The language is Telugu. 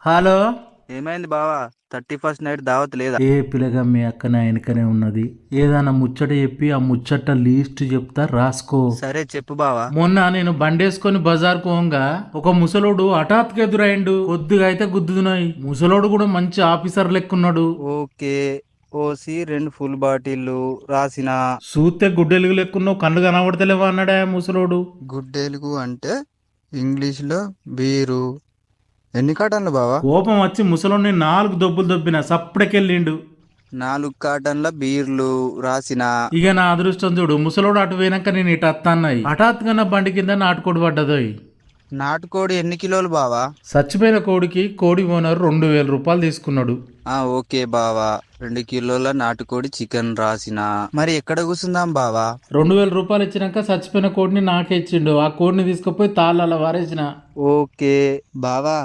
హలో. ఏమైంది బావా? 31st నైట్ దావత్ లేదా? ఏ పిల్లగా మీ అక్క నా వెనకనే ఉన్నది. ఏదైనా ముచ్చట చెప్పి ఆ ముచ్చట లీస్ట్ చెప్తా రాసుకో. సరే చెప్పు బావా. మొన్న నేను బండేసుకొని బజార్ పోంగా ఒక ముసలోడు హఠాత్తుగా ఎదురైండు. కొద్దిగా అయితే గుద్దుతున్నాయి. ముసలోడు కూడా మంచి ఆఫీసర్ లెక్కున్నాడు. ఓకే. ఓసి 2 ఫుల్ బాటిల్లు రాసిన. సూత్తే గుడ్డెలుగు లెక్కున్నావు, కళ్ళు కనబడతలేవా అన్నాడా ముసలోడు. గుడ్డెలుగు అంటే ఇంగ్లీష్లో బీరు. ఎన్ని కాటన్లు బావా? కోపం వచ్చి ముసలోడిని 4 దొబ్బులు దొబ్బిన సప్పుడకెళ్ళిండు. 4 కాటన్ల బీర్లు రాసిన. ఇక నా అదృష్టం చూడు, ముసలోడు అటు పోయినాక నేను ఇటు అత్తన్నాయి. హఠాత్తుగా నా బండి కింద నాటుకోడి పడ్డదోయ్. నాటుకోడి ఎన్ని కిలోలు బావా? చచ్చిపోయిన కోడికి కోడి ఓనర్ 2000 రూపాయలు తీసుకున్నాడు. ఓకే బావా. 2 కిలోల నాటుకోడి చికెన్ రాసిన. మరి ఎక్కడ కూర్చుందాం బావా? 2000 రూపాయలు ఇచ్చినాక చచ్చిపోయిన కోడిని నాకే ఇచ్చిండు. ఆ కోడిని తీసుకుపోయి తాళ్ళ వారేసిన. ఓకే బావా.